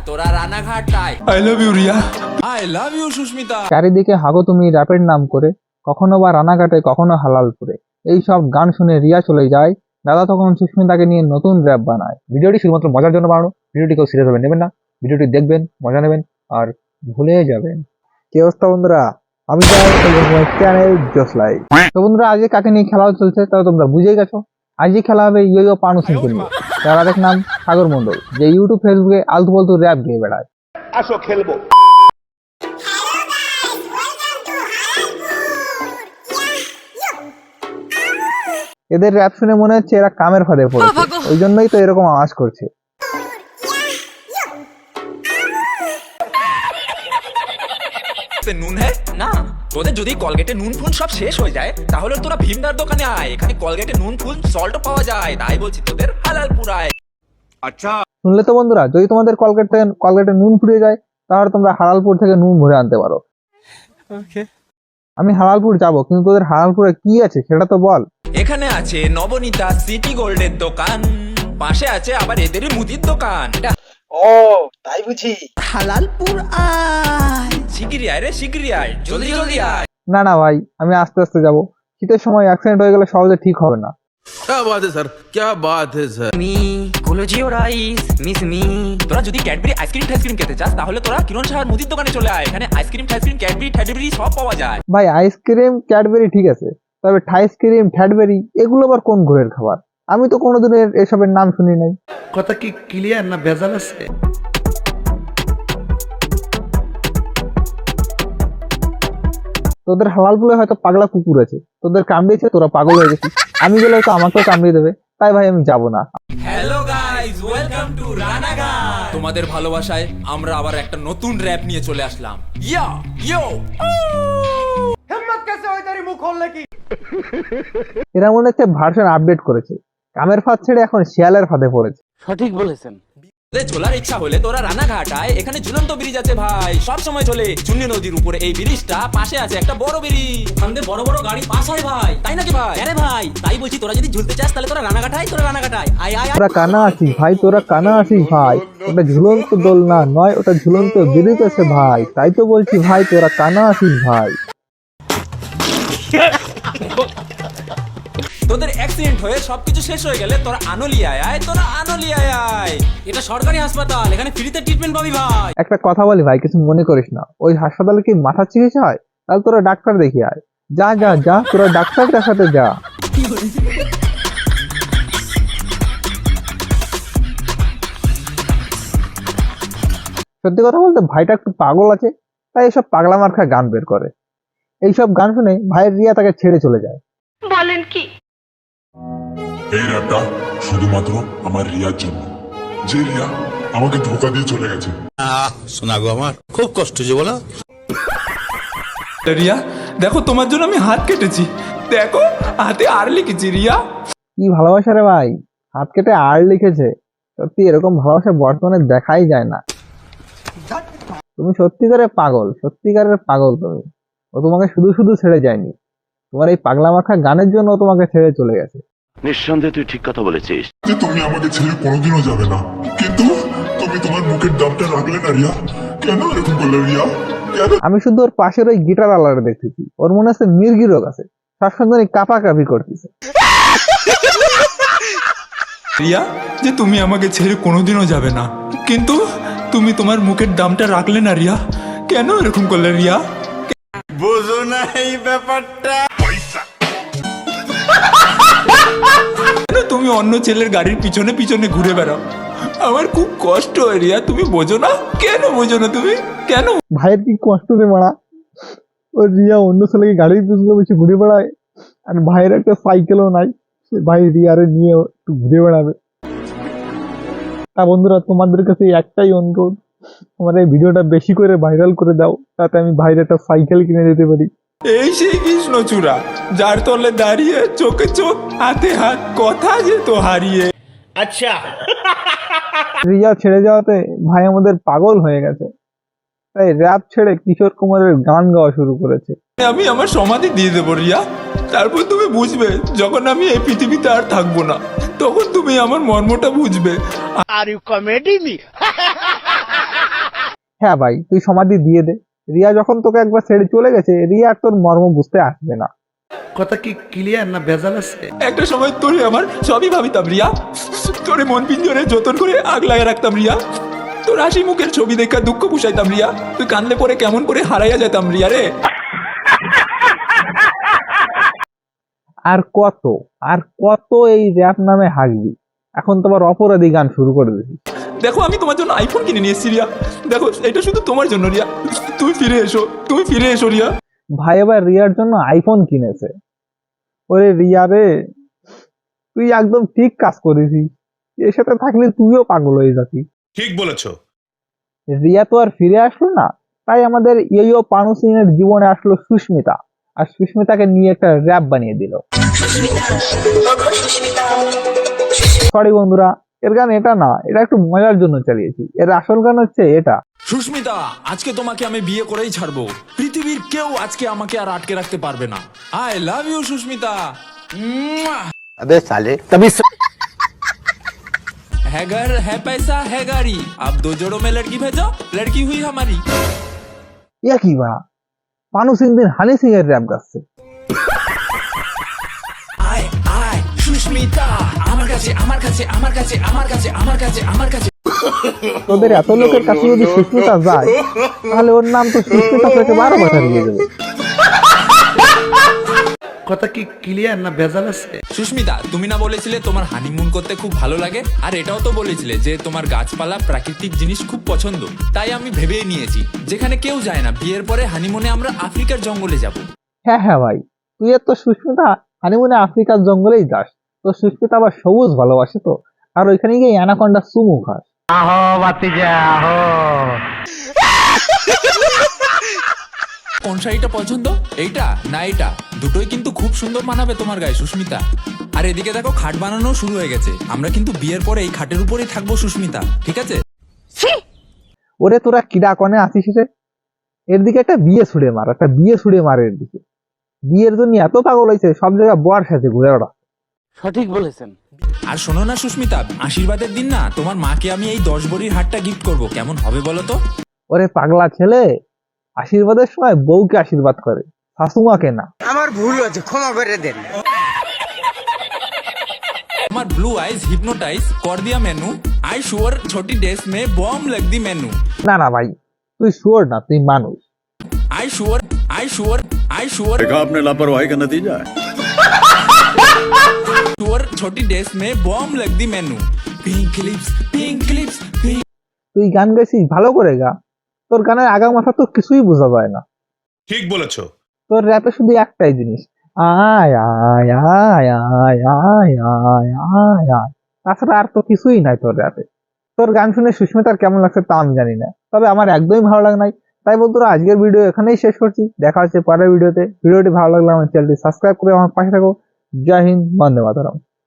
তোরা রানাঘাটায়। I love you Riya, I love you Susmita. চারিদিকে হাগো তুমি র্যাপের নাম করে, কখনো বা রানাঘাটে কখনো হালালপুরে। এই সব গান শুনে রিয়া চলে যায়। দাদা তখন সুস্মিতাকে নিয়ে নতুন র্যাপ বানায়। ভিডিওটি শুধুমাত্র মজার জন্য বানানো, ভিডিওটি কেউ সিরিয়াস ভাবে নেবেন না। ভিডিওটি দেখবেন, মজা নেবেন আর ভুলে যাবেন। কি অবস্থা বন্ধুরা, আমি চ্যানেল জোসলাই। তো বন্ধুরা, আজকে কাকে নিয়ে খেলা চলছে তা তোমরা বুঝেই গেছো। আজকে খেলা হবে ইয়ো পানু সিংকে নিয়ে, তার আরেক নাম সাগর মন্ডল, যে ইউটিউব ফেসবুকে আলতু ফালতু র্যাপ গেয়ে বেড়ায়। আসো খেলবো। এদের র্যাপ শুনে মনে হচ্ছে এরা কামের ফাঁদে পড়েছে, ওই জন্যই তো এরকম আওয়াজ করছে। নুন হ্যাঁ না, তোদের যদি কলগেটে নুন ফুন সব শেষ হয়ে যায় তাহলে তোরা ভীমদার দোকানে আয়, এখানে কলগেটে নুন ফুন সল্টও পাওয়া যায়। তাই বলছি তোদের হালালপুরায়। আচ্ছা শুনলে তো বন্ধুরা, যদি তোমাদের কলগেটে নুন ফুরিয়ে যায় তাহলে তোমরা হালালপুর থেকে নুন ভরে আনতে পারো। আমি হালালপুর যাব, কিন্তু তোদের হালালপুরে কি আছে সেটা তো বল। এখানে আছে নবনীতা সিটি গোল্ডের দোকান, পাশে আছে আবার এদেরই মুদির দোকান। ও তাই বুঝি। হালালপুর আয়, শিগগিরই আয় রে, শিগগিরই আয়, জলদি জলদি আয়। না না ভাই, আমি আস্তে আস্তে যাব। শীতের সময় অ্যাক্সিডেন্ট হয়ে গেলে সহজে ঠিক হবে না। क्या बात है सर, क्या बात है सर। মি কোলোজিও রাইস মিস মি। তোরা যদি ক্যাডবেরি আইসক্রিম খেতে চাস তাহলে তোরা কিরণ সাহার মুদির দোকানে চলে আয়, এখানে আইসক্রিম ক্যাডবেরি সব পাওয়া যায়। ভাই আইসক্রিম ক্যাডবেরি ঠিক আছে, তবে ঠাইসক্রিম ঠ্যাডবেরি এগুলো আবার কোন ঘরের খাবার? আমি তো কোনোদিন এসবের নাম শুনি নাই। কথা কি ক্লিয়ার না ভেজাল আছে? তোদের হালালপুরে হয়তো পাগলা কুকুর আছে, তোদের কামড়িয়েছে, তোরা পাগল হয়ে গেছিস। আমি গেলে তো আমাকেও কামড়িয়ে দেবে, তাই ভাই আমি যাব না। Hello guys, welcome to Ranaghat. তোমাদের ভালোবাসায় আমরা আবার একটা নতুন র‍্যাপ নিয়ে চলে আসলাম। ইয়া ইয়ো হিম্মত कैसे হয় তেরি মুখ খোলনে কি? এরা মনে হচ্ছে ভার্সন আপডেট করেছে, কামের ফাঁদ ছেড়ে এখন শিয়ালের ফাঁদে পড়েছে। সঠিক বলেছেন। চলার ইচ্ছা হলে তোরা রানাঘাট আয়, এখানে ঝুলন্ত ব্রিজ আছে ভাই, সব সময় চলে চুন্নি নদীর উপরে এই ব্রিজটা, পাশে আছে একটা বড় ব্রিজ, ওখান দিয়ে বড় বড় গাড়ি পাস হয় ভাই। তাই নাকি ভাই? আরে ভাই তাই বলছি, তোরা যদি ঝুলতে চাস তাহলে তোরা রানাঘাট আয়, আয় আয়। তোরা কানা আছিস ভাই, তোরা কানা আছিস ভাই। ওটা ঝুলন্ত দোলনা নয়, ওটা ঝুলন্ত ব্রিজ আছে ভাই। তাই তো বলছি ভাই, তোরা কানা আছিস ভাই। তোদের অ্যাক্সিডেন্ট হয়ে সবকিছু শেষ হয়ে গেলে তোরা আনোলিয়ায় আয়, তোরা আনোলিয়ায় আয়। এটা সরকারি হাসপাতাল, এখানে ফ্রিতে ট্রিটমেন্ট পাবি ভাই। একটা কথা বলি ভাই, কিছু মনে করিস না। ওই হাসপাতালে কি মাথার চিকিৎসা হয়? তাহলে তোরা ডাক্তার দেখিয়ে আয়। যা যা যা, তোরা ডাক্তার দেখাতে যা। সত্যি কথা বলতে ভাইটা একটু পাগল আছে, তাই এইসব পাগলা মার্কা গান বের করে। এইসব গান শুনে ভাইয়ের রিয়া তাকে ছেড়ে চলে যায়। বলেন কি? এই র্যাপটা শুধুমাত্র আমার রিয়ার জন্য, যে রিয়া আমাকে ধোকা দিয়ে চলে গেছে। শোনা গো, আমার খুব কষ্ট হয়েছে বলো। রিয়া দেখো, তোমার জন্য আমি হাত কেটেছি, দেখো হাতে আর লিখেছি। রিয়া কি ভালোবাসা রে ভাই, হাত কেটে আর লিখেছে। সত্যি এরকম ভালোবাসা বর্তমানে দেখাই যায় না। তুমি সত্যিকারের পাগল, সত্যিকারের পাগল তুমি। ও তোমাকে শুধু শুধু ছেড়ে যায়নি, তোমার এই পাগলা মাখা গানের জন্য ও তোমাকে ছেড়ে চলে গেছে। নিঃসন্দেহে তুই ঠিক কথা বলেছিস। যে তুমি আমাকে ছেড়ে কোনোদিনও যাবে না, কিন্তু তুমি তোমার মুখের দামটা রাখলে না রিয়া। কেন এরকম করলে রিয়া, কেন? আমি শুধু ওর পাশের ওই গিটার আলাদা দেখতেছি, ওর মনে হচ্ছে মির্গি রোগ আছে, সবসময় কাঁপাকাঁপি করতেছে। রিয়া, যে তুমি আমাকে ছেড়ে কোনোদিনও যাবে না, কিন্তু তুমি তোমার মুখের দামটা রাখলে না রিয়া। কেন এরকম করলে রিয়া? বুঝো না এই ব্যাপারটা। কেন তুমি অন্য ছেলের গাড়ির পিছনে পিছনে ঘুরে বেড়াও? আমার খুব কষ্ট হয় রিয়া, তুমি বোঝো না? কেন বোঝো না তুমি? কেন? ভাইয়ের কি কষ্ট রে মারা, ওর রিয়া অন্য ছেলেকে গাড়ির পিছনে বসে ঘুরে বেড়ায়, আর ভাইয়ের একটা সাইকেলও নাই, সে ভাই রিয়ারে নিয়ে একটু ঘুরে বেড়াবে। তা বন্ধুরা, তোমাদের কাছে একটাই অনুরোধ, আমার এই ভিডিওটা বেশি করে ভাইরাল করে দাও, তাতে আমি ভাইয়ের একটা সাইকেল কিনে দিতে পারি। এই সেই কৃষ্ণচূড়া, যার তলে দাঁড়িয়ে চোখে চোখ হাতে হাত কথা যেত হারিয়ে। আচ্ছা, রিয়া ছেড়ে যাওয়াতে ভাই আমাদের পাগল হয়ে গেছে, তাই র্যাপ ছেড়ে কিশোর কুমারের গান গাওয়া শুরু করেছে। আমি আমার সমাধি দিয়ে দেবো রিয়া, তারপর তুমি বুঝবে, যখন আমি এই পৃথিবীতে আর থাকবো না তখন তুমি আমার মর্মটা বুঝবে। Are you comedy me? হ্যাঁ ভাই, তুই সমাধি দিয়ে দে। রিয়া যখন তোকে একবার ছেড়ে চলে গেছে, রিয়া আর তোর মর্ম বুঝতে আসবে না। কথা কি ক্লিয়ার না ভেজাল আছে? একটা সময় তোরে আমার সবই ভাবিতাম রিয়া, তোরে মন পিঞ্জরে যতন করে আগলায় রাখতাম রিয়া, তোর হাসি মুখের ছবি দেখা দুঃখ পুষাইতাম রিয়া, তুই কানলে পরে কেমন করে হারাইয়া যেতাম রিয়া রে। আর কত এই র‍্যাপ নামে হাসবি? এখন তোমার অপরাধী গান শুরু করে দিবি। দেখো আমি তোমার জন্য আইফোন কিনে নিয়ে এসেছি রিয়া, দেখো এটা শুধু তোমার জন্য রিয়া, তুমি ফিরে এসো রিয়া। ভাই এবার রিয়ার জন্য আইফোন কিনেছে। ওরে রিয়া রে, তুই একদম ঠিক কাজ করেছিস। এর সাথে থাকলে তুইও পাগল হয়ে যাবি। ঠিক বলেছো। রিয়া তো আর ফিরে আসলো না, তাই আমাদের ইয়ো পানু সিং এর জীবনে আসলো সুস্মিতা, আর সুস্মিতাকে নিয়ে একটা র‍্যাপ বানিয়ে দিল। সরি বন্ধুরা, এর গান এটা না, এটা একটু মজার জন্য চালিয়েছি। এর আসল গান হচ্ছে এটা। সুস্মিতা, আজকে তোমাকে আমি বিয়ে করেই ছাড়বো। পৃথিবীর কেউ আজকে আমাকে আর আটকে রাখতে পারবে না। I love you Sushmita. अबे साले तभी है घर है पैसा है गाड़ी, अब 2 जोड़ों में लड़की भेजो, लड़की हुई हमारी। ইয়া কি বা, পানু সিং দিন হানি সিং এর র‍্যাপ গাচ্ছে। আয় আয় সুস্মিতা, আমার কাছে আমার কাছে আমার কাছে আমার কাছে আমার কাছে আমার কাছে। তোদের এত লোকের কাছে যদি সুস্মিতা যায়, তাহলে ওর নাম তো সুস্মিতা থেকে 12 বছর দিয়ে দেবে। কথা কি ক্লিয়ার না ভেজাল আছে? সুস্মিতা, তুমি না বলেছিলে তোমার হানিমুন করতে খুব ভালো লাগে, আর এটাও তো বলেছিলে যে তোমার গাছপালা প্রাকৃতিক জিনিস খুব পছন্দ। তাই আমি ভেবেই নিয়েছি, যেখানে কেউ যায় না, বিয়ের পরে হানিমুনে আমরা আফ্রিকার জঙ্গলে যাব। হ্যাঁ ভাই, তুই এর তো সুস্মিতা হানিমুনে আফ্রিকার জঙ্গলেই যাস। তো সুস্মিতা আবার সবুজ ভালোবাসে তো, আর ওইখানে গিয়ে অ্যানাকন্ডা চুমু খাস। কোন শাড়িটা পছন্দ, এইটা না এইটা? দুটোই কিন্তু খুব সুন্দর মানাবে তোমার গায়ে সুস্মিতা। আর এদিকে দেখো, খাট বানানো শুরু হয়ে গেছে। আমরা কিন্তু বিয়ের পরে এই খাটের উপরেই থাকবো সুস্মিতা, ঠিক আছে? ওরে তোরা কিডা কনে আসিস রে? এর দিকে একটা বিয়ে ছুড়ে মার এর দিকে। বিয়ের জন্য এত পাগল হয়েছে, সব জায়গায় বর সাথে ঘুরে ওরা। আর শোনো না সুস্মিতা, আশীর্বাদের দিন না তোমার মাকে আমি এই 10 ভরির হারটা গিফট করব, কেমন হবে বলো তো? ওরে পাগলা ছেলে, আশীর্বাদের সময় বউকে আশীর্বাদ করে, শাশুমাকে না। আমার ভুল হয়েছে, ক্ষমা করে দেন। আমার ब्लू आइज हिप्नोटाइज कर दिया मैनू, आई श्योर छोटी डेस में बॉम्ब लग दी मैनू। না ভাই, তুই শুয়োর না, তুই মানুষ। आई श्योर देखा आपने लापरवाही का नतीजा है। श्योर छोटी डेस में बॉम्ब लग दी मैनू। Pink lips pink lips pink. তুই গান গাইছিস, ভালো করে গা। তোর গানের আগা মাথা তো কিছুই বোঝা যায় না। ठीक बोलेছো। তোর র্যাপে শুধু একটাই জিনিস, আয় আয় আয় আয় আয় আয় আয় আয়। তাছাড়া আর তো কিছুই নাই তোর র্যাপে। তোর গান শুনে সুস্মিতার কেমন লাগছে তা আমি জানি না, তবে আমার একদমই ভালো লাগে নাই। তাই বন্ধুরা, আজকের ভিডিও এখানেই শেষ করছি। দেখা হচ্ছে পরের ভিডিওতে। ভিডিওটি ভালো লাগলে আমার চ্যানেলটি সাবস্ক্রাইব করে আমার পাশে থাকো। জয় হিন্দ, বন্দে মাতরম।